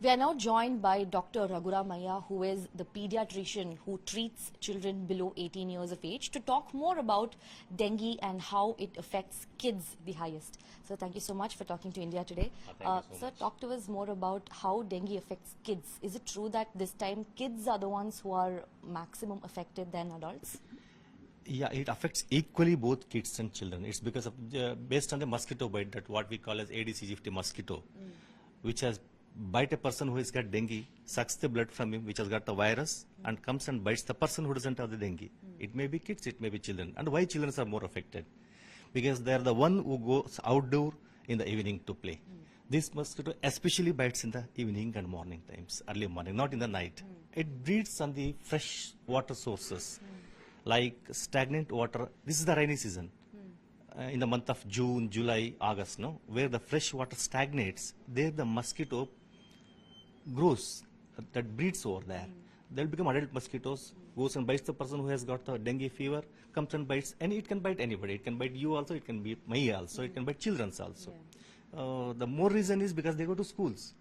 We are now joined by Dr. Raghuramaya, who is the pediatrician who treats children below 18 years of age, to talk more about dengue and how it affects kids the highest. So thank you so much for talking to India today. Sir, talk to us more about how dengue affects kids. Is it true that this time kids are the ones who are maximum affected than adults? Yeah, it affects equally both kids and children. It's because of based on the mosquito bite, that what we call as Aedes aegypti mosquito, which has bite a person who has got dengue, sucks the blood from him, which has got the virus, and comes and bites the person who doesn't have the dengue. It may be kids, it may be children. And why children are more affected? Because they are the one who goes outdoor in the evening to play. This mosquito especially bites in the evening and morning times, early morning, not in the night. It breeds on the fresh water sources, like stagnant water. This is the rainy season. In the month of June, July, August, no, where the fresh water stagnates, there the mosquito grows, that breeds over there. They'll become adult mosquitoes, goes and bites the person who has got the dengue fever, comes and bites, and it can bite anybody. It can bite you also, it can bite me also, it can bite children also. The more reason is because they go to schools.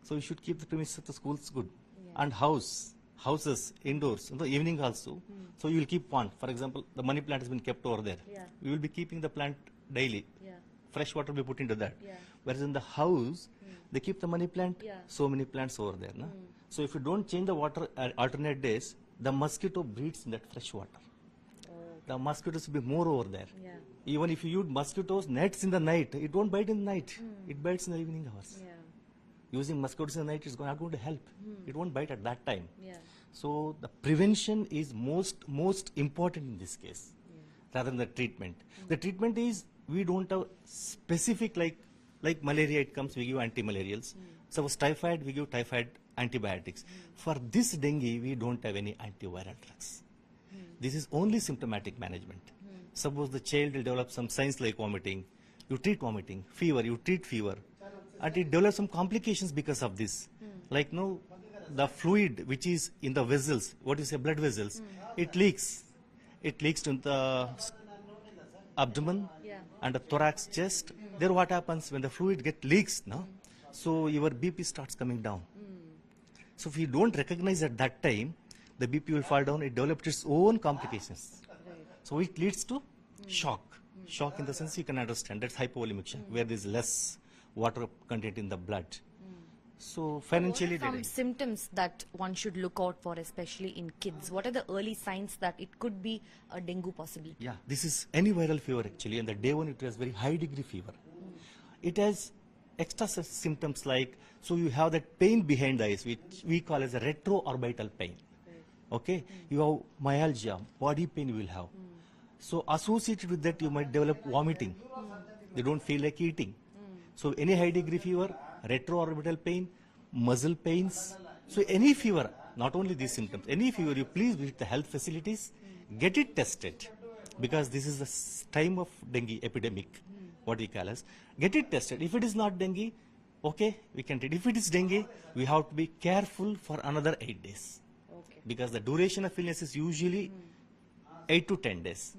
So you should keep the premises of the schools good. And houses, indoors, in the evening also. So you will keep one. For example, the money plant has been kept over there. We will be keeping the plant daily. Fresh water will be put into that. Whereas in the house, they keep the money plant, so many plants over there. No? So if you don't change the water alternate days, the mosquito breeds in that fresh water. The mosquitoes will be more over there. Even if you use mosquitoes nets in the night, it won't bite in the night. It bites in the evening hours. Using mosquitoes in the night is not going to help. It won't bite at that time. So the prevention is most important in this case, rather than the treatment. The treatment is, we don't have specific, like malaria, it comes, we give anti-malarials. Suppose typhoid, we give typhoid antibiotics. For this dengue, we don't have any antiviral drugs. This is only symptomatic management. Suppose the child will develop some signs like vomiting, you treat vomiting, fever, you treat fever, and it develops some complications because of this. Like no, the fluid which is in the vessels, what you say, blood vessels, it leaks. It leaks to the abdomen and the thorax, chest. There what happens when the fluid leaks, no? So your BP starts coming down. So if you don't recognize at that time, the BP will fall down, it develops its own complications. So it leads to shock. Shock in the sense you can understand, that's hypovolemic shock, where there is less water content in the blood. So financially, what are some symptoms that one should look out for, especially in kids? What are the early signs that it could be a dengue possibly? Yeah, this is any viral fever actually, and the day one it has very high degree fever. It has extra symptoms like, so you have that pain behind the eyes, which we call as a retroorbital pain. Okay, you have myalgia, body pain you will have. So associated with that, you might develop vomiting. They don't feel like eating. So any high degree fever, retroorbital pain, muscle pains. So any fever, not only these symptoms, any fever, you please visit the health facilities, get it tested, because this is the time of dengue epidemic, what we call as. Get it tested. If it is not dengue, okay, we can treat. If it is dengue, we have to be careful for another 8 days. Because the duration of illness is usually 8 to 10 days.